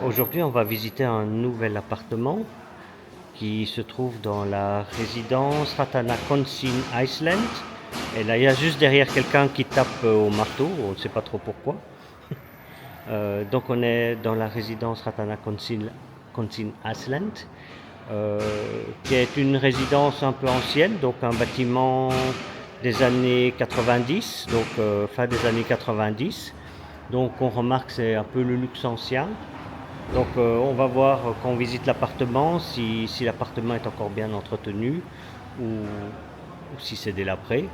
Aujourd'hui, on va visiter un nouvel appartement qui se trouve dans la résidence Ratanakonsin Iceland. Et là, il y a juste derrière quelqu'un qui tape au marteau, on ne sait pas trop pourquoi. Donc, on est dans la résidence Ratanakonsin Iceland, euh, qui est une résidence un peu ancienne, donc un bâtiment des années 90, donc fin des années 90. Donc, on remarque que c'est un peu le luxe ancien. Donc on va voir quand on visite l'appartement si l'appartement est encore bien entretenu ou si c'est délabré.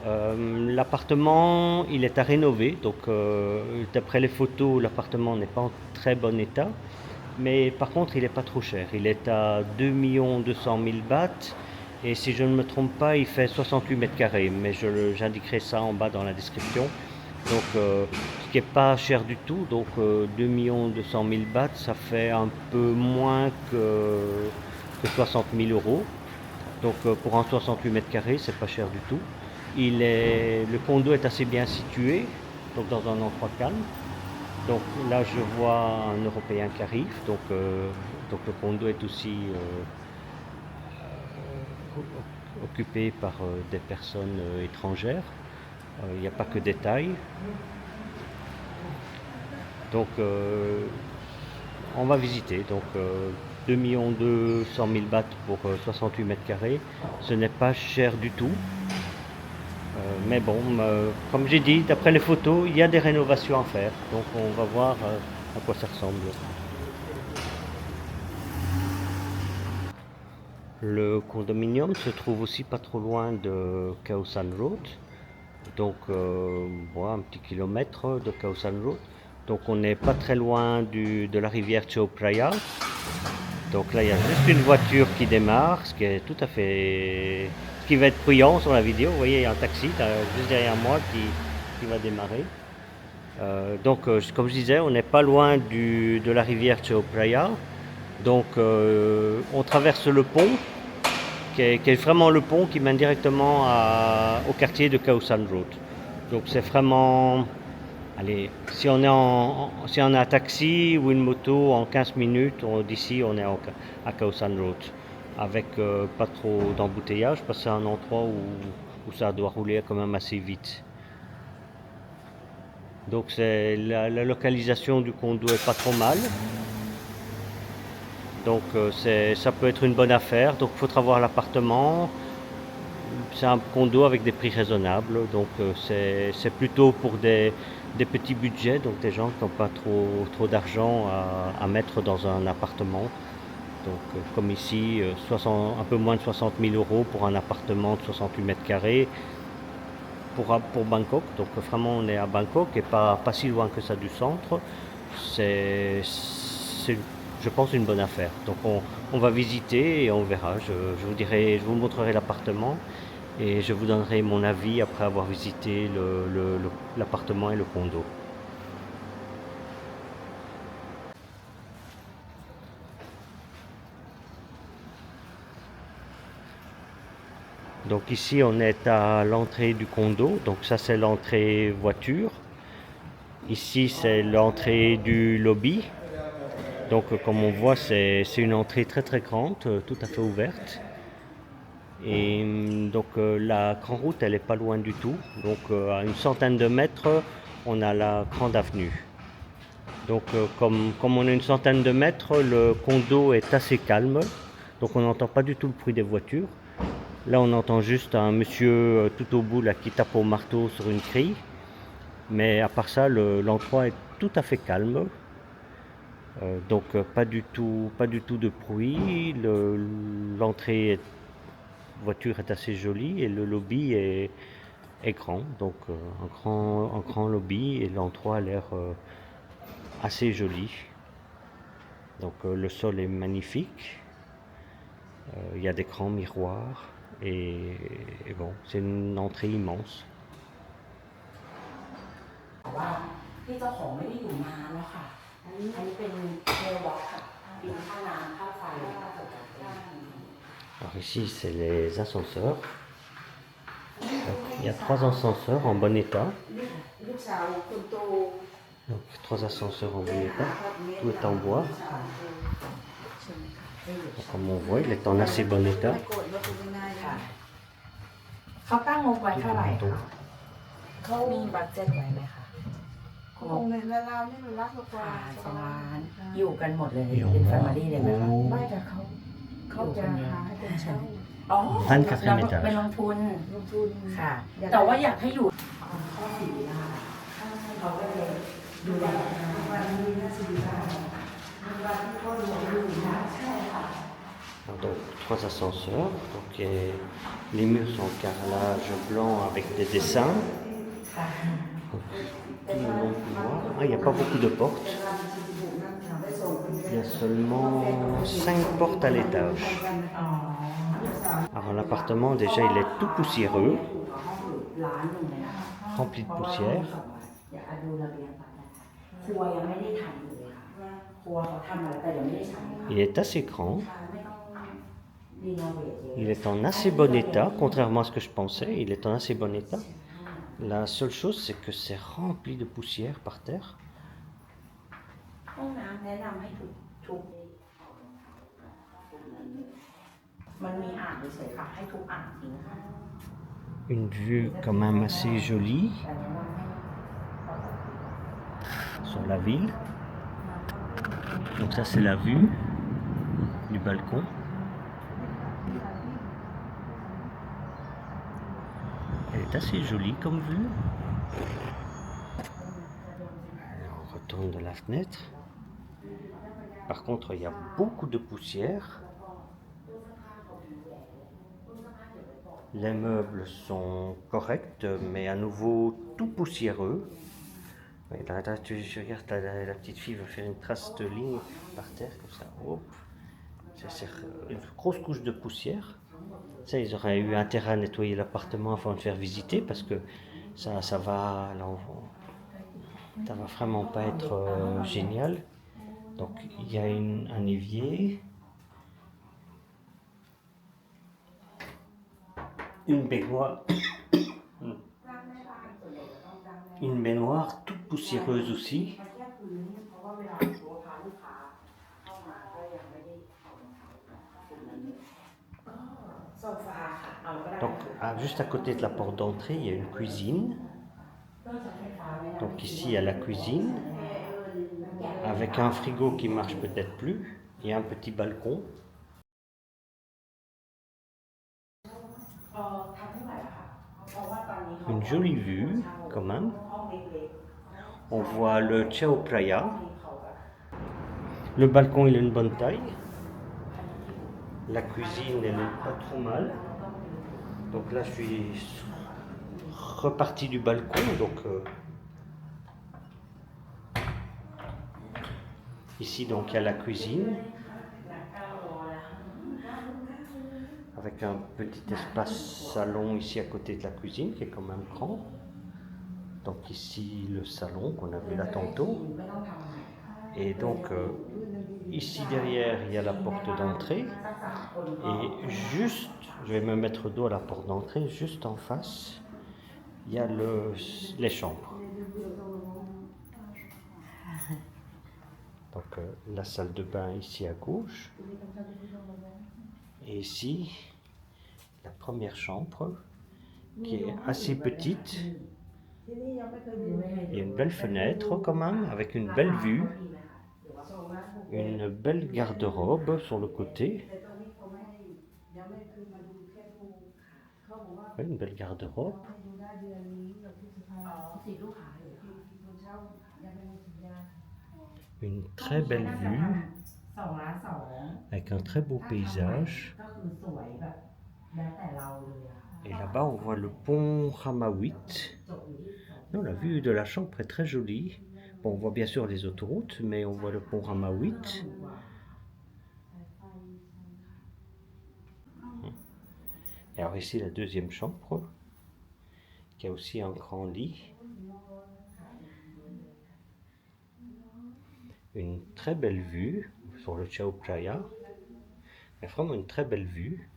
L'appartement il est à rénover, donc d'après les photos l'appartement n'est pas en très bon état, mais par contre il n'est pas trop cher. Il est à 2 200 000 bahts et si je ne me trompe pas il fait 68 mètres carrés, mais j'indiquerai ça en bas dans la description. Donc, ce qui n'est pas cher du tout, donc 2 200 000 bahts, ça fait un peu moins que 60 000 euros. Donc, pour un 68 mètres carrés, c'est pas cher du tout. Le condo est assez bien situé, donc dans un endroit calme. Donc là, je vois un Européen qui arrive, donc le condo est aussi occupé par des personnes étrangères. Il n'y a pas que des Thaïs. Donc on va visiter. Donc 2 200 000 bahts pour 68 mètres carrés. Ce n'est pas cher du tout. Mais bon, comme j'ai dit, d'après les photos, il y a des rénovations à faire. Donc on va voir à quoi ça ressemble. Le condominium se trouve aussi pas trop loin de Khao San Road. Donc un petit kilomètre de Khao San Road. Donc on n'est pas très loin de la rivière Chao Phraya. Donc là il y a juste une voiture qui démarre, ce qui est tout à fait... ce qui va être bruyant sur la vidéo. Vous voyez, il y a un taxi juste derrière moi qui va démarrer. Comme je disais, on n'est pas loin de la rivière Chao Phraya. Donc on traverse le pont, qui est vraiment le pont qui mène directement au quartier de Khao San Road. Donc c'est vraiment... Allez, si on a un taxi ou une moto en 15 minutes, d'ici on est à Khao San Road. Avec pas trop d'embouteillage, parce que c'est un endroit où ça doit rouler quand même assez vite. Donc la localisation du condo est pas trop mal. Donc ça peut être une bonne affaire. Donc il faudra voir l'appartement. C'est un condo avec des prix raisonnables. Donc c'est plutôt pour des petits budgets, donc des gens qui n'ont pas trop d'argent à mettre dans un appartement. Donc comme ici, un peu moins de 60 000 euros pour un appartement de 68 mètres carrés pour Bangkok. Donc vraiment on est à Bangkok et pas si loin que ça du centre. C'est je pense une bonne affaire. Donc on va visiter et on verra. Je vous montrerai l'appartement et je vous donnerai mon avis après avoir visité l'appartement et le condo. Donc ici on est à l'entrée du condo, donc ça c'est l'entrée voiture. Ici c'est l'entrée du lobby. Donc comme on voit c'est une entrée très grande, tout à fait ouverte. Et donc la grande route elle est pas loin du tout. Donc à une centaine de mètres on a la grande avenue. Donc comme on a une centaine de mètres, le condo est assez calme. Donc on n'entend pas du tout le bruit des voitures. Là on entend juste un monsieur tout au bout là, qui tape au marteau sur une grille. Mais à part ça, l'endroit est tout à fait calme. Donc pas du tout de bruit. L'entrée voiture est assez jolie et le lobby est grand. Donc un grand lobby et l'endroit a l'air assez joli. Donc le sol est magnifique. Il y a des grands miroirs et bon, c'est une entrée immense. แต่ว่าที่เจ้าของไม่ได้อยู่นานแล้วค่ะอันนี้เป็นเทลล็อกค่ะบินค่าน้ำค่าไฟ Alors ici c'est les ascenseurs. Donc, il y a 3 ascenseurs en bon état. ลูกสาวคนโต Donc 3 ascenseurs en Veneta, tout est en bois. ใช่ไหมคะได้อยู่ Donc, comme on voit, il est en assez bon état. ไม่โกรธก็คุยง่ายๆ ค่ะ นะ เขาตั้งงบไว้ Tout เท่าไหร่ de คะ béton. เขามีบัตเจ็ตไว้ไหมคะ คงในราวๆนี่มันรักกว่า 2 ล้าน อยู่กันหมดเลย อยู่ เป็นแฟมิลี่เลยไหมคะ โอ้ ไม่แต่เขาจะหาให้เป็นเช่า อ๋อ 24 เรา étage เป็นลงทุน ลงทุน ค่ะ แต่ว่าอยากให้อยู่ข้อสีนะคะเขาก็เลยดูแล วันนี้น่าจะดีมากวันที่เขาดูอยู่นะ ใช่ค่ะ Donc 3 ascenseurs. Donc, les murs sont en carrelage blanc avec des dessins. ค่ะ Tout le long couloir. Ah, il n'y a pas beaucoup de portes. Il y a seulement 5 portes à l'étage. อ๋อ Alors l'appartement déjà il est tout poussiéreux, ล้านหนึ่งเลยนะคะ rempli de poussière. อยากดูระเบียงก่อนนะคะครัวยังไม่ได้ทำเลยค่ะครัวเขาทำอะไรแต่ยังไม่ได้ใช้ค่ะ Il est assez grand. ไม่ต้องรีโนเวทเยอะ Il est en assez bon état, contrairement à ce que je pensais. Il est en assez bon état. La seule chose c'est que c'est rempli de poussière par terre. ห้องน้ำแนะนำให้ทุบมันมีอ่างเฉยๆค่ะ ให้ทุบอ่างทิ้งค่ะ Une vue quand même assez jolie แต่แนะนำให้ sur la ville. Donc ça c'est la vue du balcon. Elle est assez jolie comme vue. Alors, on retourne de la fenêtre. Par contre, il y a beaucoup de poussière. Les meubles sont corrects, mais à nouveau tout poussiéreux. Et là, je regarde, la petite fille va faire une trace de ligne par terre, comme ça. Hop. C'est une grosse couche de poussière. Ça, ils auraient eu intérêt à nettoyer l'appartement avant de faire visiter, parce que ça va vraiment pas être génial. Donc, il y a un évier. Une baignoire. Une baignoire toute poussiéreuse aussi. เพราะว่าเวลาสมมติพาลูกค้าเข้ามาก็ยังไม่ได้โซฟาค่ะ เอาก็ได้ Donc, juste à côté de la porte d'entrée, il y a une cuisine. เครื่องใช้ไฟฟ้าไม่ได้ Donc ici, il y a la cuisine, avec un frigo qui marche peut-être plus, et un petit balcon. ทำไม่ไหวแล้วค่ะ เพราะว่าตอนนี้เขา Une jolie vue, quand même. ห้องเล็ก On voit le Chao Phraya. ๆที่เขาแบบ Le balcon, il a une bonne taille. La cuisine, elle n'est pas trop mal. Donc là, je suis reparti du balcon. Donc, ici, donc, il y a la cuisine. Avec un petit espace salon ici à côté de la cuisine, qui est quand même grand. Donc ici, le salon qu'on a vu là tantôt. ไม่ต้องทำอะไร Et donc, ici derrière, il y a la porte d'entrée. สักสามคนก็ Et juste, je vais me mettre dos à la porte d'entrée, juste en face, il y a les chambres. Donc la salle de bain ici à gauche. Et ici, la première chambre, qui est assez petite. ที่นี่ยังไม่เคยอยู่เลย Il y a une belle fenêtre quand même, avec une belle vue. Une belle garde-robe sur le côté. แต่ตอนนี้เขาไม่ให้ยังไม่เคยมาดูแค่ภูเขาบอกว่า Ouais, une belle garde-robe. ให้ดูได้เดือนนี้เราที่สุดท้าย สี่ลูกค้าอยู่ค่ะ คนเช่ายังไม่มีสัญญาณ Une très belle vue, 2,200,000 avec un très beau paysage. ก็คือสวยแบบแล้วแต่เราเลยอะค่ะ Et là-bas, on voit le pont Hamawit. จบอยู่ที่ Non, la vue de la chambre est très jolie. Bon, on voit bien sûr les autoroutes, mais on voit le pont Hamawit. Et alors ici, la deuxième chambre, qui a aussi un grand lit. Une très belle vue sur le Chao Phraya. Mais vraiment une très belle vue.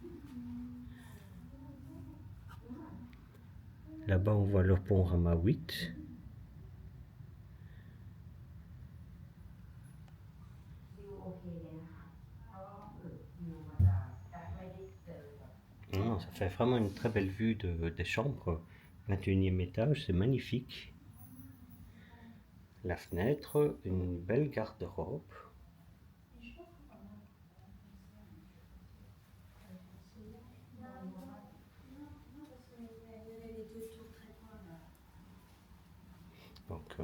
Là-bas, on voit le pont Hamawit. fait vraiment une très belle vue des chambres. 21e étage, c'est magnifique. La fenêtre, une belle garde-robe. Donc,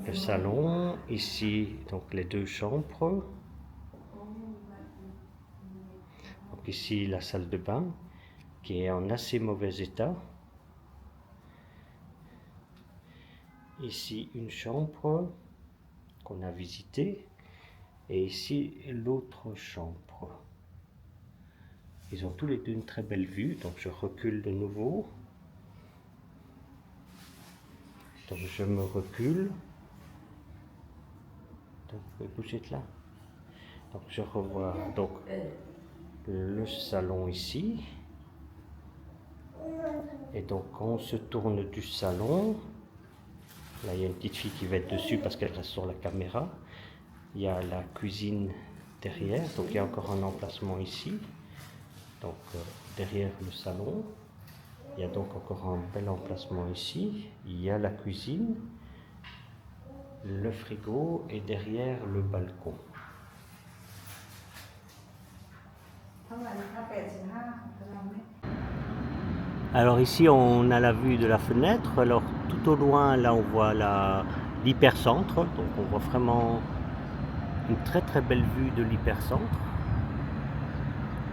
le salon, ici, donc les deux chambres. Donc ici, la salle de bain, qui est en assez mauvais état. Ici, une chambre qu'on a visitée. Et ici, l'autre chambre. Ils ont tous les deux une très belle vue, donc je recule de nouveau. Donc je me recule. Donc vous pouvez bouger de là. Donc je revois donc le salon ici. Et donc on se tourne du salon. Là il y a une petite fille qui va être dessus parce qu'elle reste sur la caméra. Il y a la cuisine derrière, donc il y a encore un emplacement ici. Donc derrière le salon. Il y a donc encore un bel emplacement ici. Il y a la cuisine, le frigo et derrière le balcon. Alors ici on a la vue de la fenêtre. Alors tout au loin là on voit l'hypercentre. Donc on voit vraiment une très très belle vue de l'hypercentre.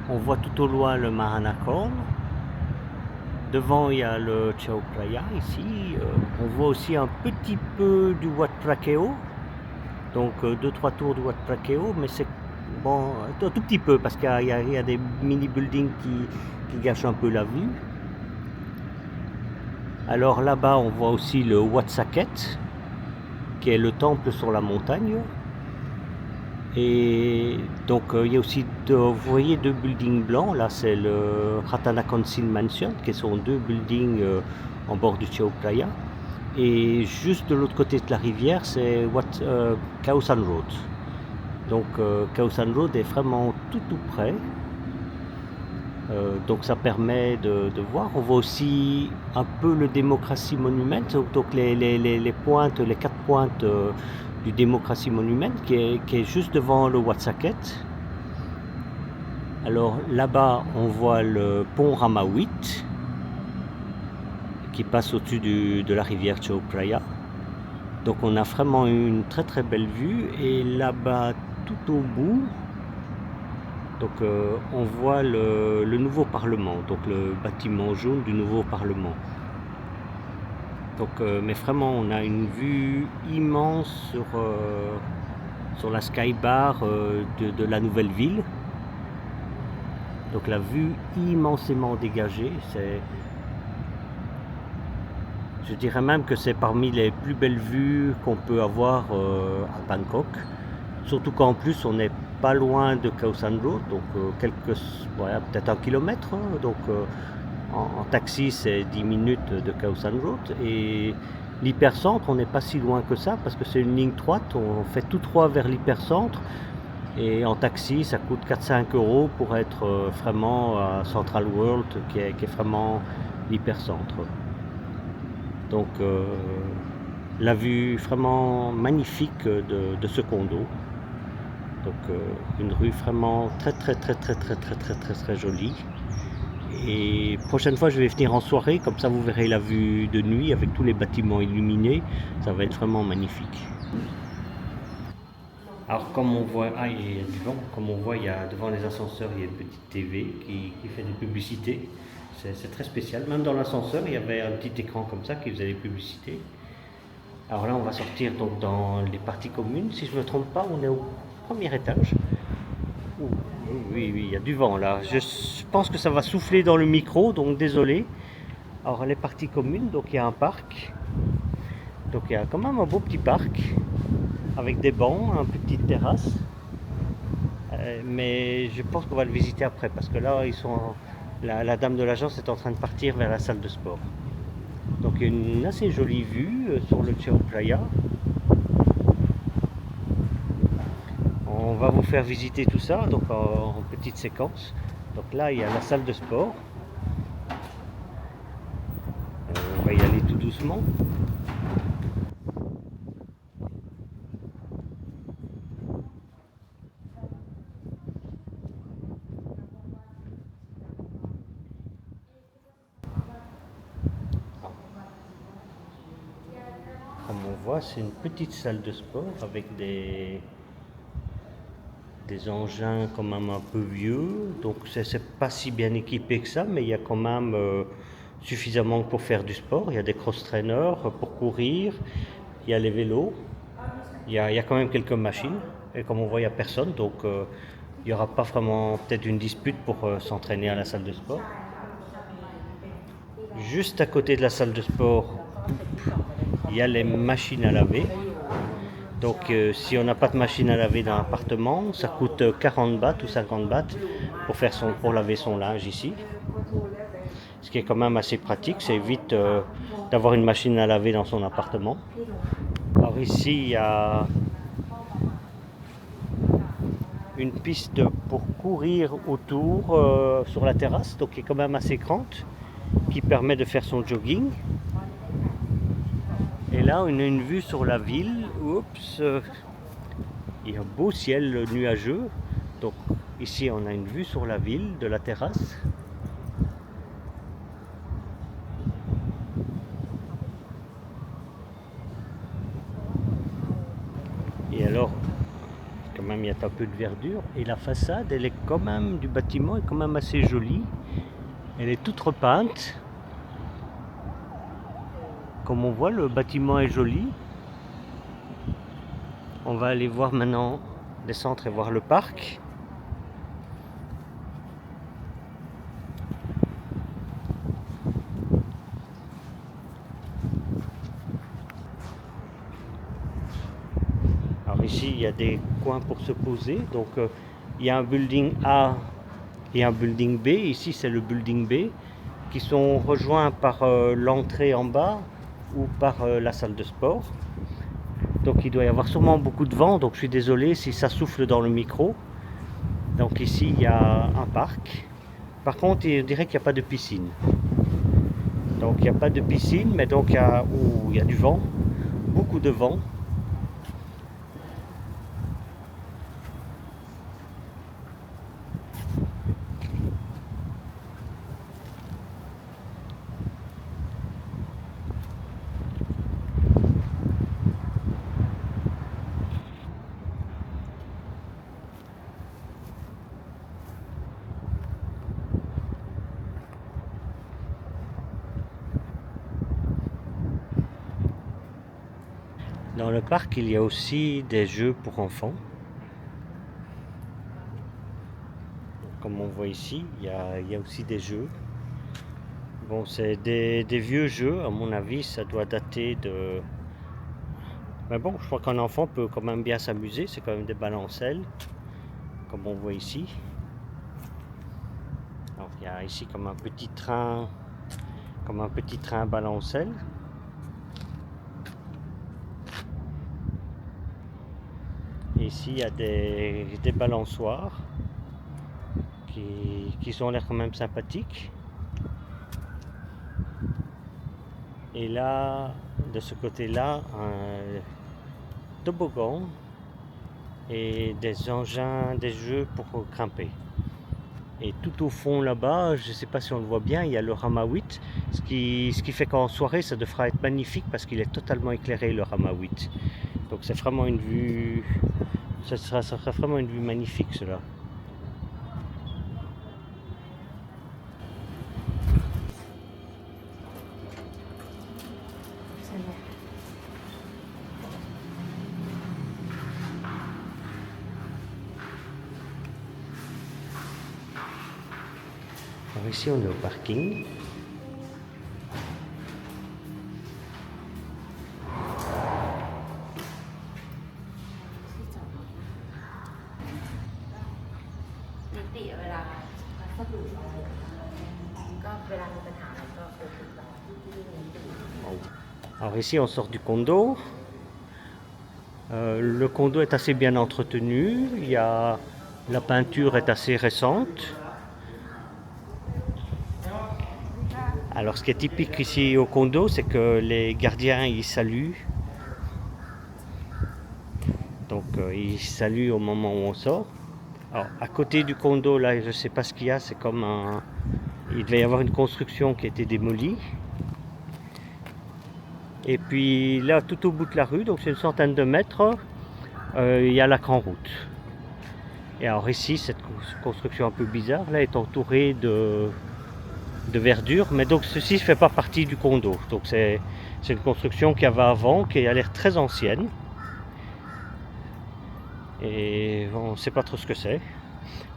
On voit tout au loin le Mahanakhorn. Devant, il y a le Chao Phraya ici. On voit aussi un petit peu du Wat Phra-Keaw. Donc 2-3 tours du Wat Phra-Keaw, mais c'est bon, un tout petit peu parce qu'il y a des mini-buildings qui gâchent un peu la vue. Alors là-bas, on voit aussi le Wat Saket, qui est le temple sur la montagne. Et donc il y a aussi, vous voyez, deux buildings blancs. Là c'est le Ratana Council Mansion, qui sont deux buildings en bord du Chao Phraya. Et juste de l'autre côté de la rivière, c'est Khao San Road. Donc Khao San Road est vraiment tout près. Donc ça permet de voir. On voit aussi un peu le Democracy Monument, donc les pointes, les 4 pointes du Democracy Monument qui est juste devant le Wat Saket. Alors là-bas on voit le pont Rama 8 qui passe au-dessus de la rivière Chao Phraya. Donc on a vraiment une très très belle vue. Et là-bas tout au bout, donc on voit le nouveau Parlement, donc le bâtiment jaune du nouveau Parlement. Donc, mais vraiment, on a une vue immense sur la skybar de la nouvelle ville. Donc la vue immensément dégagée. Je dirais même que c'est parmi les plus belles vues qu'on peut avoir à Bangkok. Surtout qu'en plus, on n'est pas loin de Khao San Road, donc peut-être 1 kilomètre. Hein, donc en taxi, c'est 10 minutes de Khao San Road. Et l'hypercentre, on n'est pas si loin que ça, parce que c'est une ligne droite. On fait tout droit vers l'hypercentre. Et en taxi, ça coûte 4-5 € pour être vraiment à Central World, qui est vraiment l'hypercentre. Donc la vue vraiment magnifique de ce condo. Donc une rue vraiment très jolie. Et prochaine fois je vais venir en soirée, comme ça vous verrez la vue de nuit avec tous les bâtiments illuminés. Ça va être vraiment magnifique. Alors comme on voit, il y a du vent, comme on voit, il y a devant les ascenseurs, il y a une petite TV qui fait des publicités. C'est très spécial. Même dans l'ascenseur, il y avait un petit écran comme ça qui faisait des publicités. Alors là, on va sortir donc dans les parties communes. Si je ne me trompe pas, on est au premier étage. Oui, il y a du vent là. Je pense que ça va souffler dans le micro, donc désolé. Alors les parties communes, donc il y a un parc. Donc il y a quand même un beau petit parc avec des bancs, une petite terrasse. Mais je pense qu'on va le visiter après parce que là, la dame de l'agence est en train de partir vers la salle de sport. Donc il y a une assez jolie vue sur le Chao Phraya. On va vous faire visiter tout ça donc en petite séquence. Donc là il y a la salle de sport. On va y aller tout doucement. Comme on voit, c'est une petite salle de sport avec des engins quand même un peu vieux. Donc c'est pas si bien équipé que ça, mais il y a quand même suffisamment pour faire du sport. Il y a des cross-trainers pour courir, il y a les vélos, il y a quand même quelques machines. Et comme on voit, il n'y a personne, donc il n'y aura pas vraiment peut-être une dispute pour s'entraîner à la salle de sport. Juste à côté de la salle de sport, il y a les machines à laver. Donc si on n'a pas de machine à laver dans l'appartement, ça coûte 40 bahts ou 50 bahts pour laver son linge ici. Ce qui est quand même assez pratique, ça évite d'avoir une machine à laver dans son appartement. Alors ici, il y a une piste pour courir autour sur la terrasse, donc qui est quand même assez grande, qui permet de faire son jogging. Et là, on a une vue sur la ville. Oups, il y a un beau ciel nuageux. Donc ici, on a une vue sur la ville de la terrasse. Et alors, quand même, il y a un peu de verdure. Et la façade, elle est quand même, du bâtiment est quand même assez jolie. Elle est toute repeinte. Comme on voit, le bâtiment est joli. On va aller voir maintenant, descendre et voir le parc. Alors ici, il y a des coins pour se poser. Donc il y a un building A et un building B. Ici, c'est le building B qui sont rejoints par l'entrée en bas ou par la salle de sport. Donc il doit y avoir sûrement beaucoup de vent, donc je suis désolé si ça souffle dans le micro. Donc ici il y a un parc. Par contre, il dirait qu'il n'y a pas de piscine. Donc il n'y a pas de piscine, mais donc il y a du vent, beaucoup de vent. Dans le parc, il y a aussi des jeux pour enfants. Comme on voit ici, il y a aussi des jeux. Bon, c'est des vieux jeux, à mon avis, ça doit dater de... Mais bon, je crois qu'un enfant peut quand même bien s'amuser, c'est quand même des balancelles, comme on voit ici. Donc il y a ici comme un petit train balancelle. Et ici il y a des balançoires qui ont l'air quand même sympathiques. Et là, de ce côté-là, un toboggan et des engins, des jeux pour grimper. Et tout au fond là-bas, je ne sais pas si on le voit bien, il y a le Rama-8, ce qui fait qu'en soirée ça devra être magnifique parce qu'il est totalement éclairé, le Rama-8. Donc c'est vraiment une vue, ça sera vraiment une vue magnifique cela. Alors ici on est au parking. ก็เวลามีปัญหาอะไรก็ติดต่อที่นี่ Alors ici on sort du condo. Le condo est assez bien entretenu. La peinture est assez récente. Alors ce qui est typique ici au condo, c'est que les gardiens ils saluent. Donc ils saluent au moment où on sort. Alors à côté du condo là, je ne sais pas ce qu'il y a, c'est comme un... Il devait y avoir une construction qui a été démolie. Et puis là, tout au bout de la rue, donc c'est une centaine de mètres, il y a la Grande Route. Et alors ici, cette construction un peu bizarre, là, est entourée de verdure, mais donc ceci ne fait pas partie du condo. Donc c'est une construction qu'il y avait avant, qui a l'air très ancienne. Et on ne sait pas trop ce que c'est.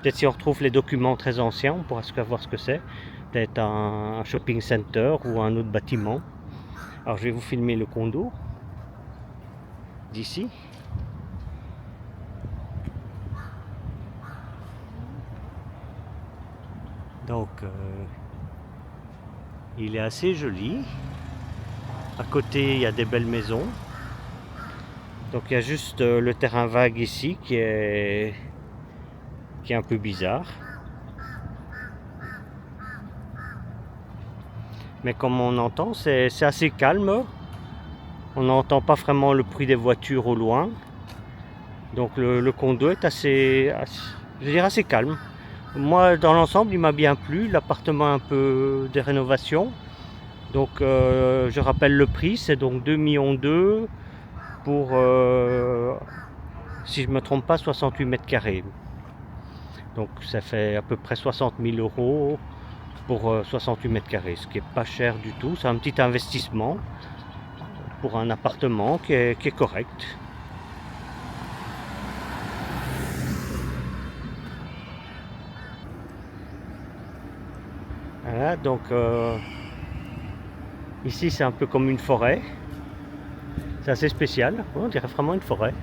Peut-être si on retrouve les documents très anciens, on pourra savoir ce que c'est. Peut-être un shopping center ou un autre bâtiment. Alors je vais vous filmer le condo d'ici. Donc il est assez joli. À côté il y a des belles maisons. Donc il y a juste le terrain vague ici qui est un peu bizarre. Mais comme on entend, c'est assez calme. On n'entend pas vraiment le bruit des voitures au loin. Donc le condo est assez, je veux dire, assez calme. Moi, dans l'ensemble, il m'a bien plu. L'appartement a un peu de rénovation. Donc je rappelle le prix, c'est donc 2,2 millions pour, si je ne me trompe pas, 68 mètres carrés. Donc ça fait à peu près 60 000 € pour 68 mètres carrés, ce qui n'est pas cher du tout. C'est un petit investissement pour un appartement qui est correct. Voilà, donc ici c'est un peu comme une forêt. C'est assez spécial, on dirait vraiment une forêt.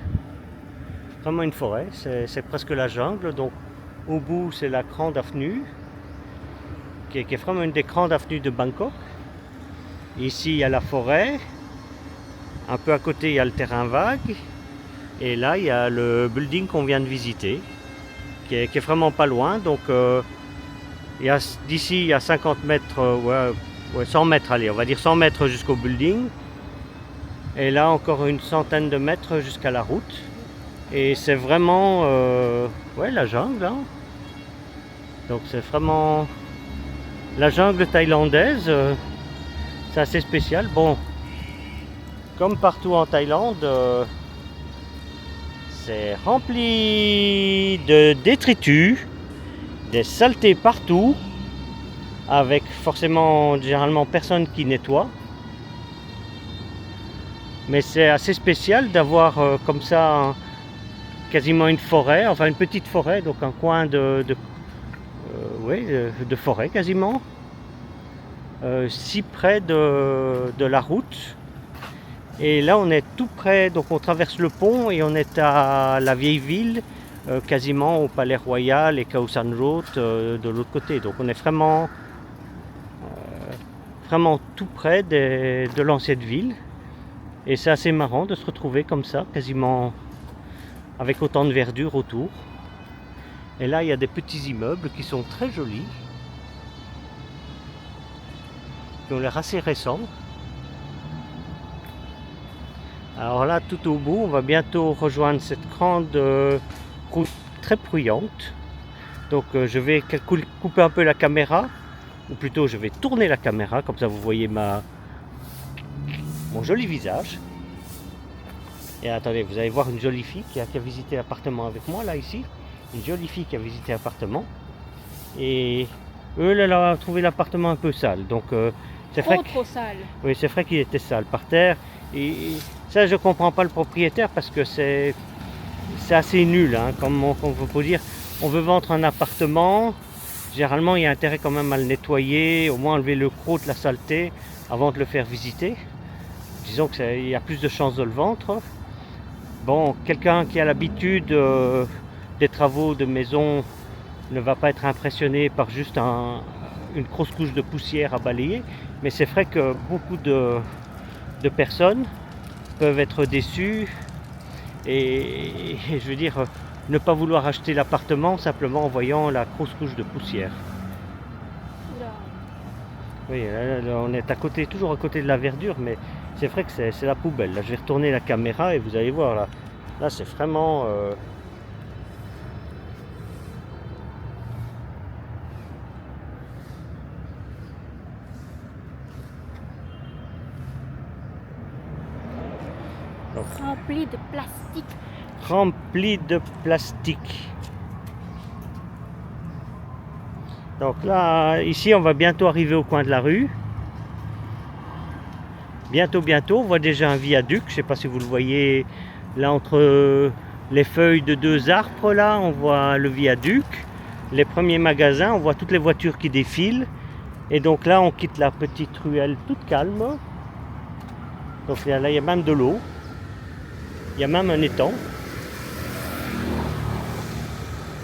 Vraiment une forêt, c'est presque la jungle. Donc au bout c'est la grande avenue, qui est vraiment une des grandes avenues de Bangkok. Ici il y a la forêt, un peu à côté il y a le terrain vague, et là il y a le building qu'on vient de visiter, qui est vraiment pas loin. Donc d'ici il y a 50 mètres, 100 mètres, allez, on va dire 100 mètres jusqu'au building, et là encore une centaine de mètres jusqu'à la route. Et c'est vraiment la jungle, hein. Donc c'est vraiment la jungle thaïlandaise. C'est assez spécial. Bon, comme partout en Thaïlande, c'est rempli de détritus, des saletés partout, avec forcément généralement personne qui nettoie. Mais c'est assez spécial d'avoir comme ça quasiment une forêt, enfin une petite forêt, donc un coin de forêt quasiment, si près de la route. Et là on est tout près, donc on traverse le pont et on est à la vieille ville, quasiment au Palais Royal et Khao San Road de l'autre côté. Donc on est vraiment tout près de l'ancienne ville. Et c'est assez marrant de se retrouver comme ça, quasiment avec autant de verdure autour. Et là, il y a des petits immeubles qui sont très jolis, qui ont l'air assez récents. Alors là, tout au bout, on va bientôt rejoindre cette grande route très bruyante. Donc je vais couper un peu la caméra, ou plutôt je vais tourner la caméra, comme ça vous voyez mon joli visage. Et attendez, vous allez voir une jolie fille qui a visité l'appartement avec moi, là, ici. Une jolie fille qui a visité l'appartement. Et eux, elle a trouvé l'appartement un peu sale. Donc, c'est vrai trop sale. Oui, c'est vrai qu'il était sale par terre. Et ça, je comprends pas le propriétaire parce que c'est assez nul, hein, comme on peut dire. On veut vendre un appartement. Généralement, il y a intérêt quand même à le nettoyer, au moins enlever le croc de la saleté avant de le faire visiter. Disons qu'il y a plus de chances de le vendre. Bon, quelqu'un qui a l'habitude des travaux de maison ne va pas être impressionné par juste une grosse couche de poussière à balayer, mais c'est vrai que beaucoup de personnes peuvent être déçues et je veux dire ne pas vouloir acheter l'appartement simplement en voyant la grosse couche de poussière. Oui, là, on est toujours à côté de la verdure, mais c'est vrai que c'est la poubelle. Là, je vais retourner la caméra et vous allez voir là. Là, c'est vraiment. Rempli de plastique. Rempli de plastique. Donc là, ici, on va bientôt arriver au coin de la rue. Bientôt, on voit déjà un viaduc. Je ne sais pas si vous le voyez là entre les feuilles de 2 arbres. Là, on voit le viaduc. Les premiers magasins, on voit toutes les voitures qui défilent. Et donc là, on quitte la petite ruelle toute calme. Donc là, il y a même de l'eau. Il y a même un étang.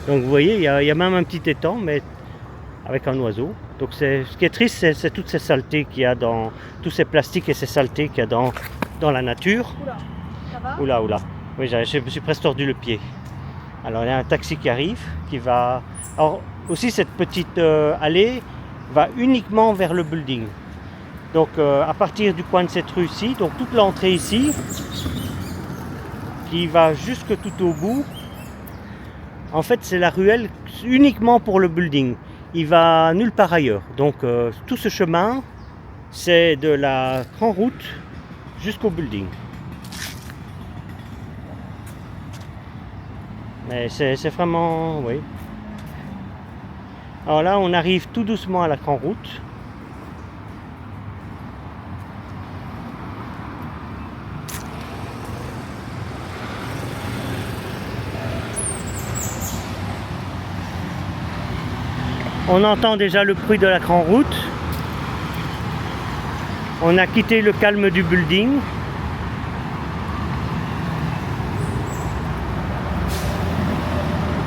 Donc vous voyez, il y a même un petit étang, mais avec un oiseau. Donc ce qui est triste, c'est toutes ces saletés qu'il y a dans... tous ces plastiques et ces saletés qu'il y a dans la nature. Oula, ça va? Oula. Oui, je me suis presque tordu le pied. Alors il y a un taxi qui arrive, qui va... Alors aussi cette petite allée va uniquement vers le building. Donc à partir du coin de cette rue-ci, donc toute l'entrée ici, qui va jusque tout au bout, en fait c'est la ruelle uniquement pour le building. Il va nulle part ailleurs. Donc tout ce chemin, c'est de la grande route jusqu'au building. Mais c'est vraiment... oui. Alors là, on arrive tout doucement à la grande route. On entend déjà le bruit de la grande route. On a quitté le calme du building.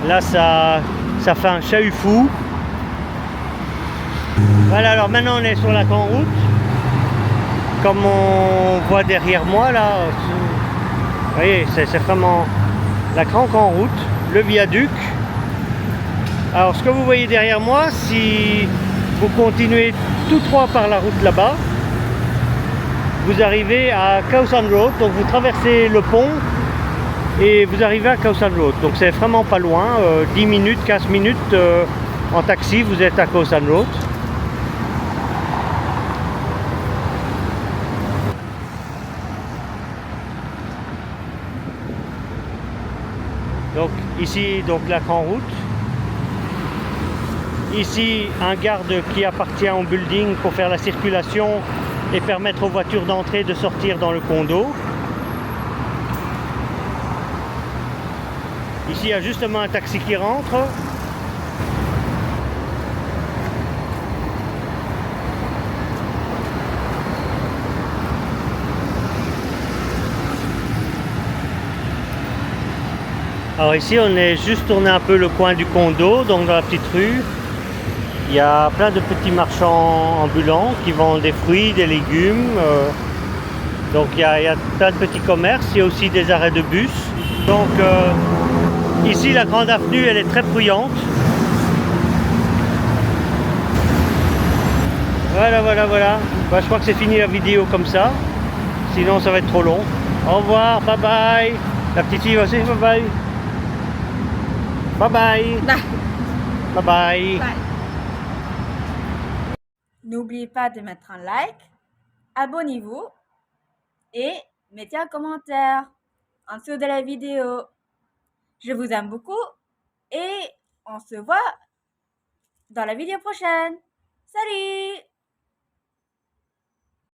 Là, ça fait un chahut fou. Voilà, alors maintenant on est sur la grande route. Comme on voit derrière moi, là, vous voyez, c'est vraiment la grande route, le viaduc. Alors ce que vous voyez derrière moi, si vous continuez tout droit par la route là-bas, vous arrivez à Cowson Road, donc vous traversez le pont et vous arrivez à Cowson Road. Donc c'est vraiment pas loin, 10 minutes, 15 minutes en taxi, vous êtes à Cowson Road. Donc ici, donc la grande route. Ici, un garde qui appartient au building pour faire la circulation et permettre aux voitures d'entrer et de sortir dans le condo. Ici, il y a justement un taxi qui rentre. Alors ici, on est juste tourné un peu le coin du condo, donc dans la petite rue. Il y a plein de petits marchands ambulants qui vendent des fruits, des légumes. Donc il y a plein de petits commerces. Il y a aussi des arrêts de bus. Donc ici, la grande avenue, elle est très bruyante. Voilà. Bah, je crois que c'est fini la vidéo comme ça. Sinon, ça va être trop long. Au revoir, bye bye. La petite fille aussi, bye bye. Bye bye. Bye bye. N'oubliez pas de mettre un like, abonnez-vous et mettez un commentaire en dessous de la vidéo. Je vous aime beaucoup et on se voit dans la vidéo prochaine. Salut!